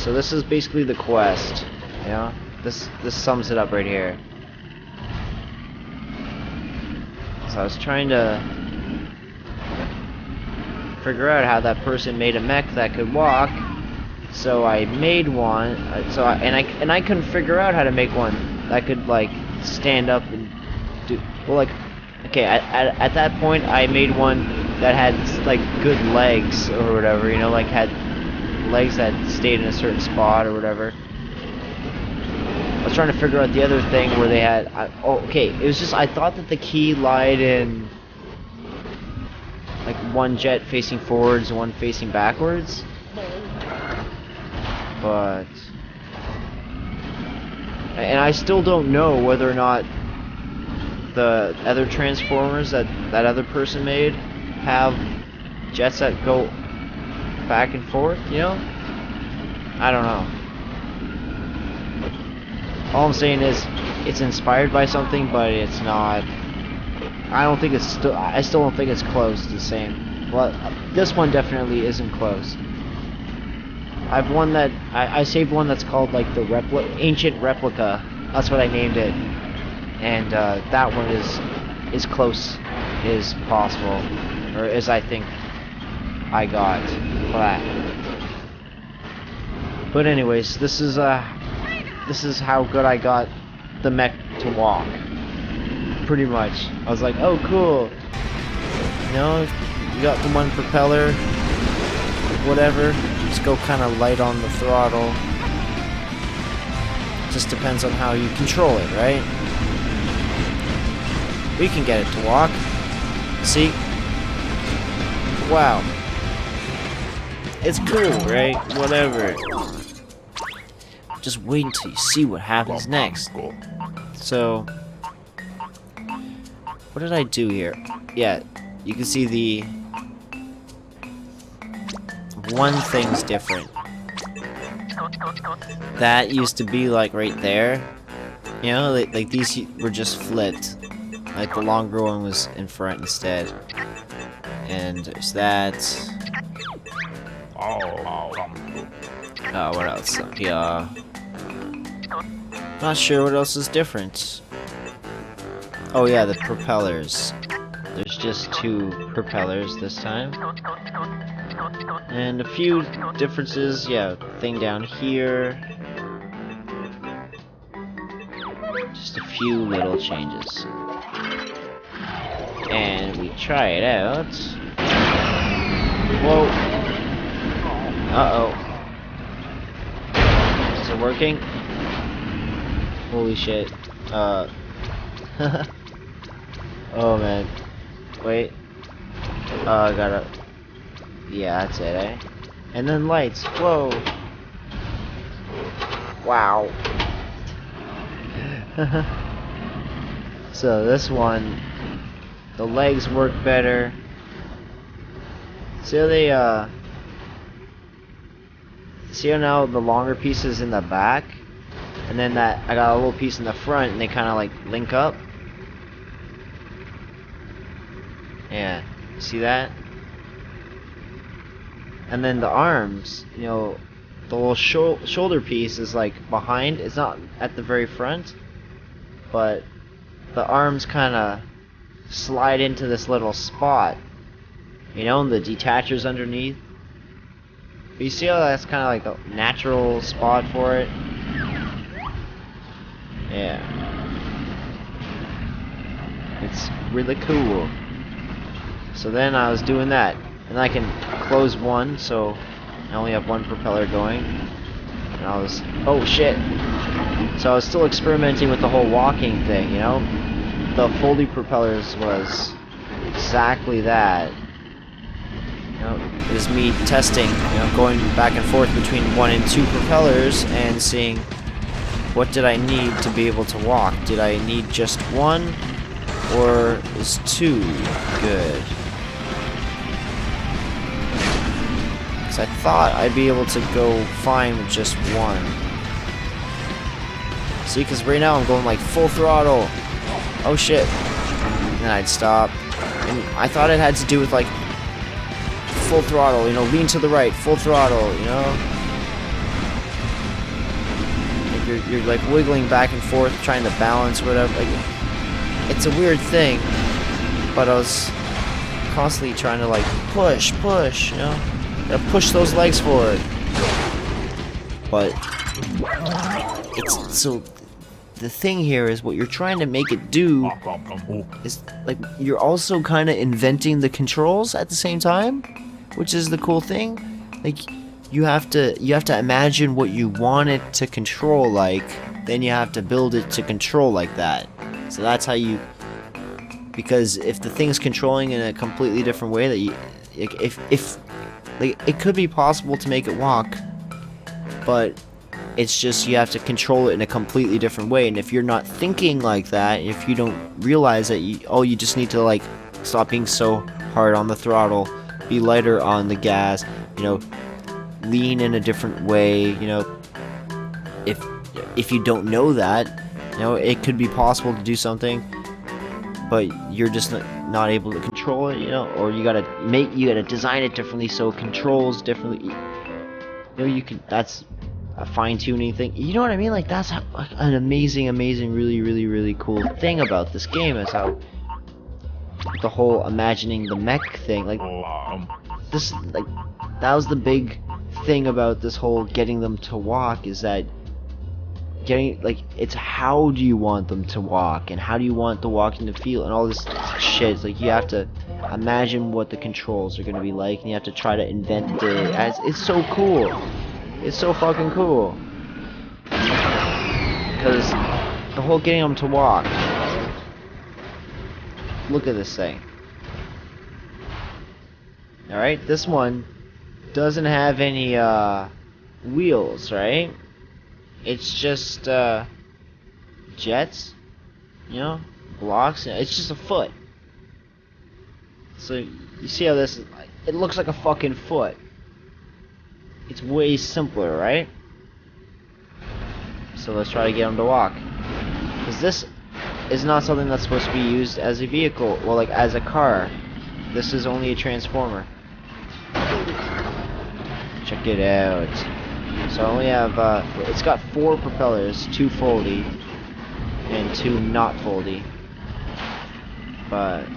So this is basically the quest. You know, this sums it up right here. So I was trying to figure out how that person made a mech that could walk. So I made one. And I couldn't figure out how to make one that could like stand up and do. Well, like, okay, at that point I made one that had like good legs or whatever. You know, like had legs that stayed in a certain spot or whatever. I was trying to figure out the other thing where they had. Okay, it was just I thought that the key lied in like one jet facing forwards and one facing backwards, but and I still don't know whether or not the other transformers that other person made have jets that go back and forth. You know, I don't know. All I'm saying is, it's inspired by something, but it's not. I don't think it's still. I still don't think it's close to the same. Well, this one definitely isn't close. I've one that I saved one that's called like the ancient replica. That's what I named it, and that one is as close as possible, or as I think I got. But anyways, this is how good I got the mech to walk. Pretty much. I was like, oh cool. You know, you got the one propeller, whatever. Just go kind of light on the throttle. Just depends on how you control it, right? We can get it to walk. See? Wow. It's cool, right? Whatever. Just wait until you see what happens next. So, what did I do here? Yeah, you can see the one thing's different. That used to be like right there. You know, like these were just flipped. Like the longer one was in front instead. And there's that. What else? Yeah. Not sure what else is different. Oh yeah, the propellers. There's just 2 propellers this time. And a few differences, yeah, thing down here. Just a few little changes. And we try it out. Whoa. Uh-oh. Is it working? Holy shit. Oh man. Wait. I gotta. Yeah, that's it, eh? And then lights. Whoa. Wow. So this one, the legs work better. See how they, see how now the longer piece is in the back? And then that, I got a little piece in the front, and they kind of like link up. Yeah, see that? And then the arms, you know, the little shoulder piece is like behind. It's not at the very front, but the arms kind of slide into this little spot. You know, and the detacher's underneath. But you see how that's kind of like a natural spot for it? Yeah. It's really cool. So then I was doing that. And I can close one, so I only have one propeller going. And I was... Oh shit! So I was still experimenting with the whole walking thing, you know? The folding propellers was exactly that. You know, it was me testing, you know, going back and forth between 1 and 2 propellers and seeing what did I need to be able to walk. Did I need just 1, or is 2 good? Because I thought I'd be able to go fine with just 1. See, because right now I'm going like full throttle. Oh shit. And then I'd stop. And I thought it had to do with like full throttle, you know, lean to the right, full throttle, you know. you're like wiggling back and forth, trying to balance whatever. Like, it's a weird thing, but I was constantly trying to like push, you know, gotta push those legs forward. But it's so. The thing here is what you're trying to make it do is like you're also kind of inventing the controls at the same time, which is the cool thing. Like you have to imagine what you want it to control like, then you have to build it to control like that. So that's how you, because if the thing's controlling in a completely different way that you, if like it could be possible to make it walk, but it's just you have to control it in a completely different way. And if you're not thinking like that, if you don't realize that you just need to like stop being so hard on the throttle, be lighter on the gas, you know, lean in a different way, you know, if you don't know that, you know, it could be possible to do something, but you're just not able to control it, you know, or you gotta design it differently so it controls differently. You know, that's a fine-tuning thing, you know what I mean? Like that's how, like, an amazing, really cool thing about this game is how the whole imagining the mech thing, like this, like that was the big thing about this whole getting them to walk, is that it's how do you want them to walk and how do you want the walking to feel and all this shit. It's like you have to imagine what the controls are going to be like, and you have to try to invent it. It's so cool. It's so fucking cool. Because the whole getting them to walk. Look at this thing. Alright, this one doesn't have any wheels, right? It's just jets, you know, blocks. It's just a foot. So you see how this, it looks like a fucking foot. It's way simpler, right? So let's try to get them to walk. Because this is not something that's supposed to be used as a vehicle, well, like as a car. This is only a transformer. Check it out. So I only have, it's got 4 propellers, 2 foldy, and 2 not foldy. But,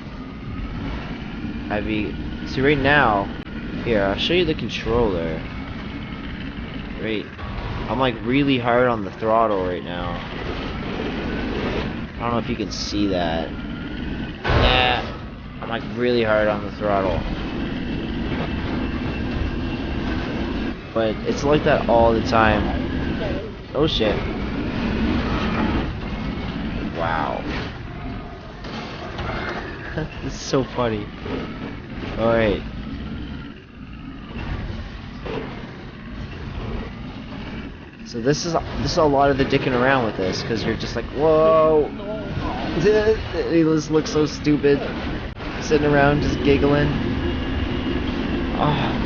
see right now, here, I'll show you the controller. Right, I'm like really hard on the throttle right now. I don't know if you can see that. Yeah, I'm like really hard on the throttle. But it's like that all the time. Oh shit. Wow. This is so funny. Alright. So this is a lot of the dicking around with this, because you're just like, whoa. He just looks so stupid. Sitting around just giggling. Oh.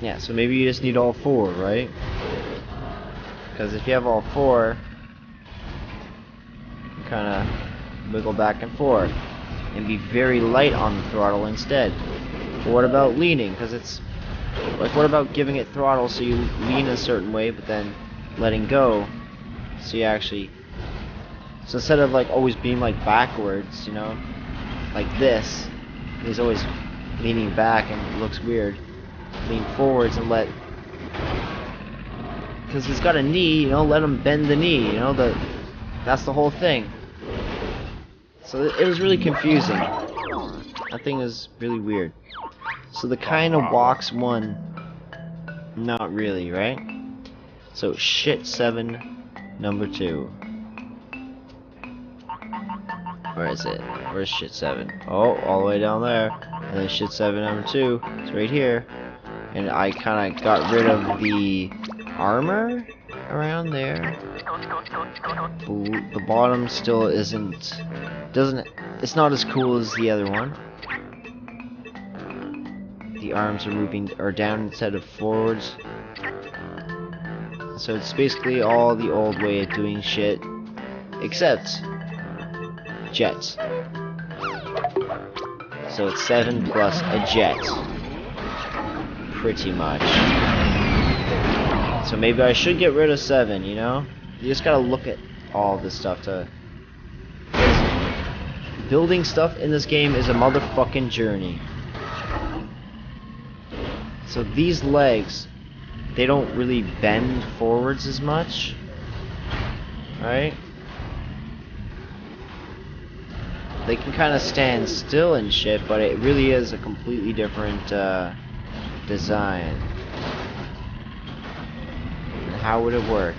Yeah, so maybe you just need all 4, right? Because if you have all 4, you can kind of wiggle back and forth and be very light on the throttle instead. But what about leaning? Because it's like, what about giving it throttle so you lean a certain way, but then letting go, so you actually, so instead of like always being like backwards, you know, like this, he's always leaning back and it looks weird. Lean forwards and let, because he's got a knee, you know, let him bend the knee, you know, that's the whole thing. So it was really confusing. That thing is really weird. So the kind of walks one, not really, right? So shit 7, number 2. Where is it? Where's shit 7? Oh, all the way down there. And then shit 7, number 2. It's right here. And I kind of got rid of the armor around there. The bottom still it's not as cool as the other one. The arms are down instead of forwards. So it's basically all the old way of doing shit, except jets. So it's 7 plus a jet. Pretty much. So maybe I should get rid of 7, you know? You just gotta look at all this stuff to... Building stuff in this game is a motherfucking journey. So these legs, they don't really bend forwards as much. Right? They can kind of stand still and shit, but it really is a completely different design. And how would it work?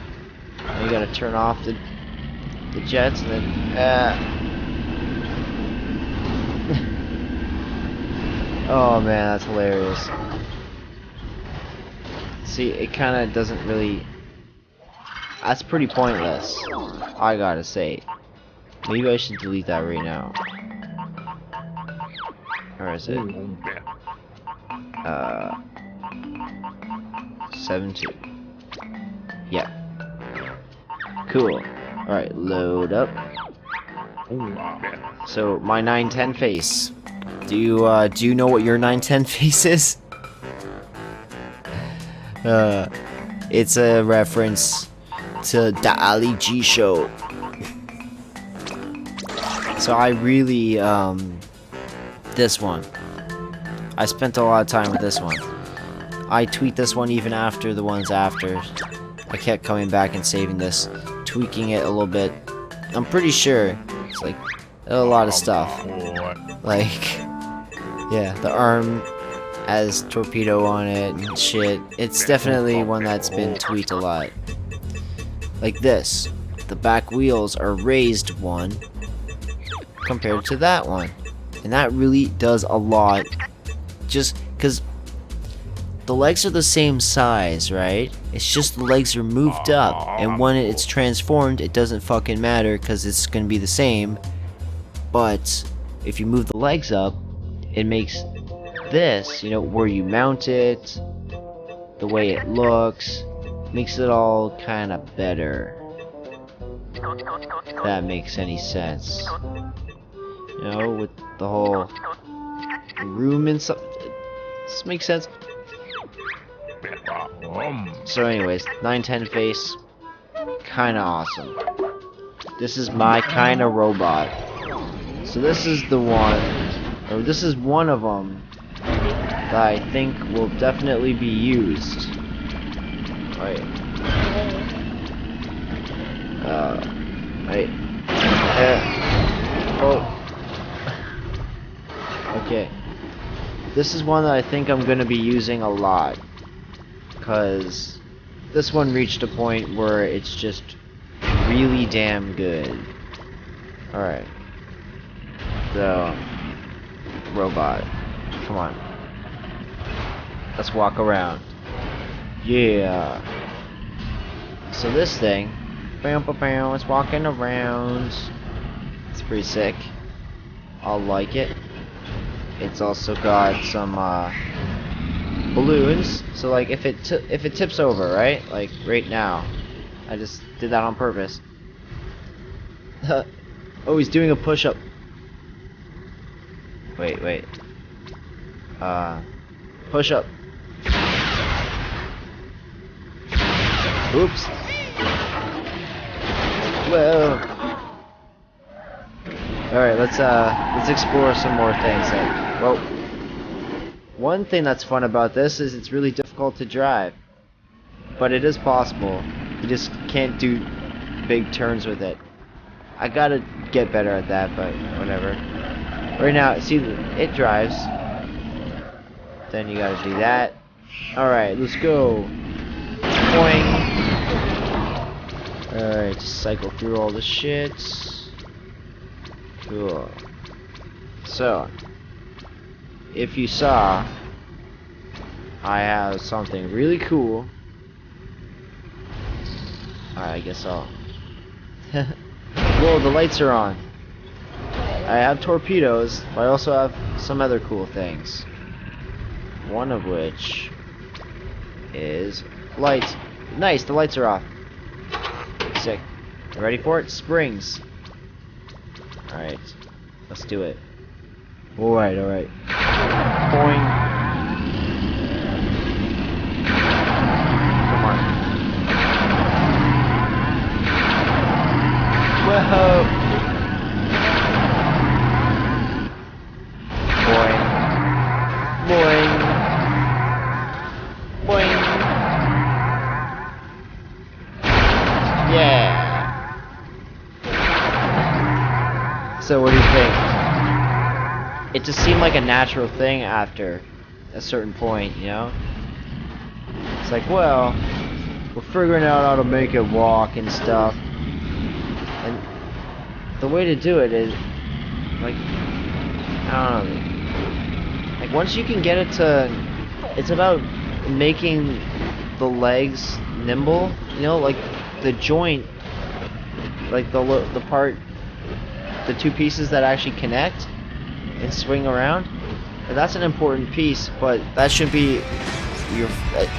You gotta turn off the jets and then... Oh man, that's hilarious. See, it kind of doesn't really... That's pretty pointless, I gotta say. Maybe I should delete that right now. Or is it? 7-2. Yeah. Cool. Alright, load up. So, my 910 face. Do you know what your 910 face is? It's a reference to the Ali G show. So I really, this one. I spent a lot of time with this one. I tweet this one even after the ones after. I kept coming back and saving this, tweaking it a little bit. I'm pretty sure it's like a lot of stuff. Like, yeah, the arm has torpedo on it and shit. It's definitely one that's been tweaked a lot. Like this. The back wheels are raised one compared to that one. And that really does a lot. Just because the legs are the same size, right? It's just the legs are moved up. And when it's transformed, it doesn't fucking matter because it's going to be the same. But if you move the legs up, it makes this, you know, where you mount it, the way it looks, makes it all kind of better. If that makes any sense. You know, with the whole room and stuff. This makes sense. So anyways, 910 face, kinda awesome. This is my kinda robot. So this is the one, or this is one of them that I think will definitely be used. Right. Right. Oh. Okay. This is one that I think I'm gonna be using a lot. Because this one reached a point where it's just really damn good. Alright. So, robot. Come on. Let's walk around. Yeah. So this thing, it's walking around. It's pretty sick. I'll like it. It's also got some balloons. So like if it tips over, right? Like right now, I just did that on purpose. Oh, he's doing a push-up. Wait. Push up. Oops. Whoa. Alright, let's explore some more things then. Well, one thing that's fun about this is it's really difficult to drive. But it is possible. You just can't do big turns with it. I gotta get better at that, but whatever. Right now, see, it drives. Then you gotta do that. Alright, let's go. Boing. Alright, just cycle through all the shit. Cool. So, if you saw, I have something really cool. Alright, I guess I'll... Whoa, the lights are on. I have torpedoes, but I also have some other cool things. One of which is lights. Nice, the lights are off. Sick. You ready for it? Springs. Alright, let's do it. Alright, alright. Boing. Come on. Whoa! Boing. Boing. Boing. Yeah. So what do you think? It just seemed like a natural thing after a certain point, you know? It's like, well, we're figuring out how to make it walk and stuff. And the way to do it is, like, I don't know. Like, once you can get it to, it's about making the legs nimble, you know? Like, the joint, like the part, the two pieces that actually connect and swing around, that's an important piece, but that should be your,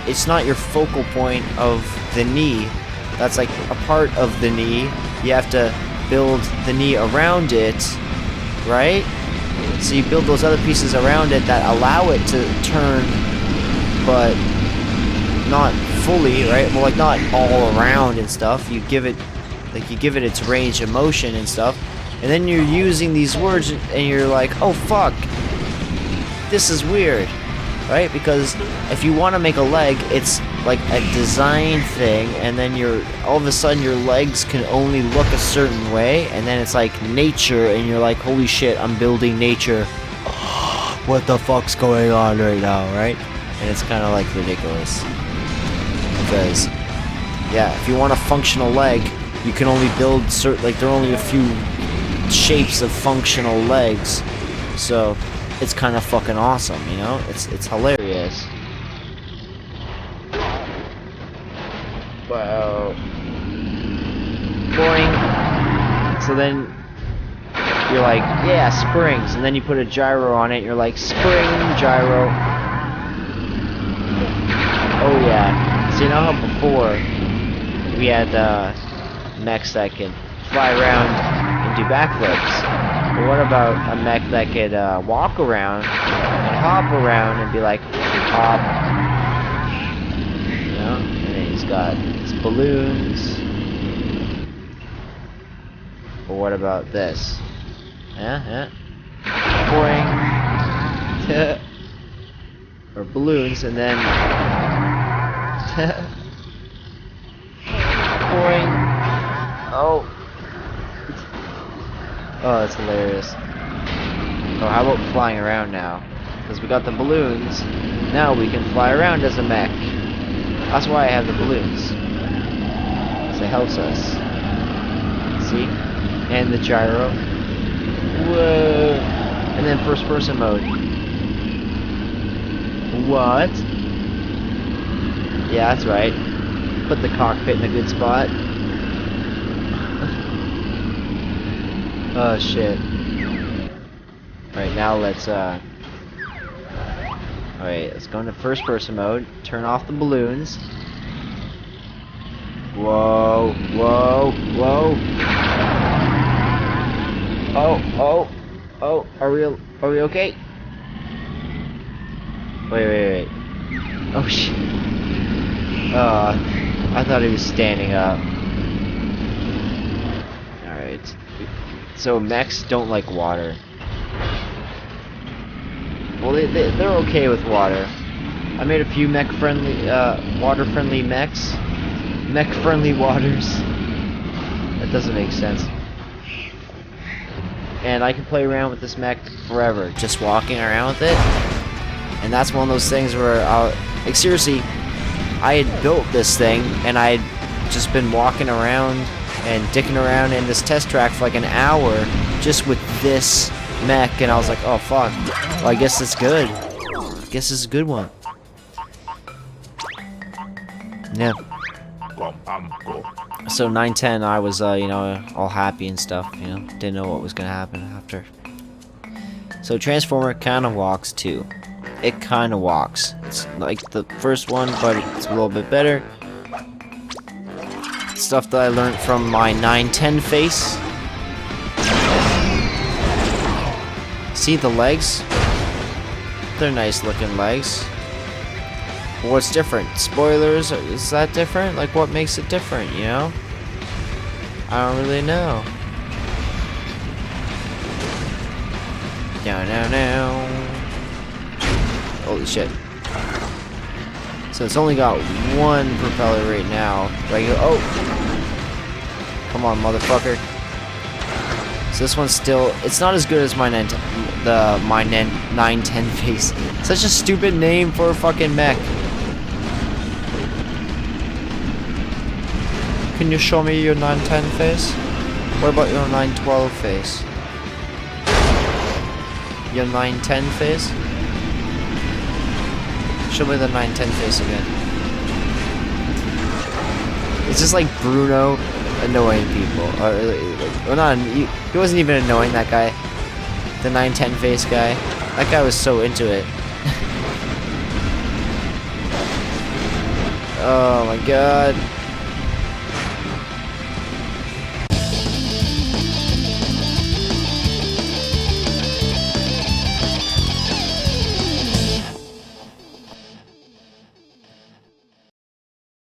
it's not your focal point of the knee. That's like a part of the knee. You have to build the knee around it, right? So you build those other pieces around it that allow it to turn, but not fully, right? Well, like not all around and stuff. You give it, like you give it its range of motion and stuff. And then you're using these words and you're like, oh fuck, this is weird, right? Because if you want to make a leg, it's like a design thing, and then all of a sudden your legs can only look a certain way, and then it's like nature, and you're like, holy shit, I'm building nature. What the fuck's going on right now, right? And it's kind of like ridiculous. Because, yeah, if you want a functional leg, you can only build certain, like there are only a few shapes of functional legs, so it's kind of fucking awesome, you know? It's hilarious. Wow. Boing. So then you're like, yeah, springs, and then you put a gyro on it, you're like, spring, gyro. Oh yeah. So you know how before we had mechs that could fly around and do backflips? But what about a mech that could walk around and hop around and be like, hop, you know? And then he's got his balloons. But what about this? Yeah. Boing. Or balloons, and then boing. Oh, that's hilarious. Oh, how about flying around now? Because we got the balloons, now we can fly around as a mech. That's why I have the balloons. Because it helps us. See? And the gyro. Whoa! And then first person mode. What? Yeah, that's right. Put the cockpit in a good spot. Oh shit. Alright, now let's alright, let's go into first person mode. Turn off the balloons. Whoa, whoa, whoa. Oh, are we okay? Wait. Oh shit. I thought he was standing up. Alright. So mechs don't like water. Well, they're okay with water. I made a few mech-friendly, water-friendly mechs. Mech-friendly waters. That doesn't make sense. And I can play around with this mech forever, just walking around with it. And that's one of those things where like seriously, I had built this thing and I had just been walking around and dicking around in this test track for like an hour just with this mech, and I was like, oh fuck, well I guess it's good. I guess it's a good one. Yeah. So 9-10, I was you know, all happy and stuff, you know, didn't know what was gonna happen after. So Transformer kinda walks too. It kinda walks. It's like the first one, but it's a little bit better. Stuff that I learned from my 9-10 face. See the legs? They're nice looking legs. What's different? Spoilers? Is that different? Like, what makes it different, you know? I don't really know. No. Holy shit. So it's only got one propeller right now. Oh! Come on, motherfucker. So this one's still... It's not as good as my 910 face. Such a stupid name for a fucking mech. Can you show me your 910 face? What about your 912 face? Your 910 face? Show me the 910 face again. It's just like Bruno annoying people. Or not, he wasn't even annoying, that guy. The 910 face guy. That guy was so into it. Oh my god.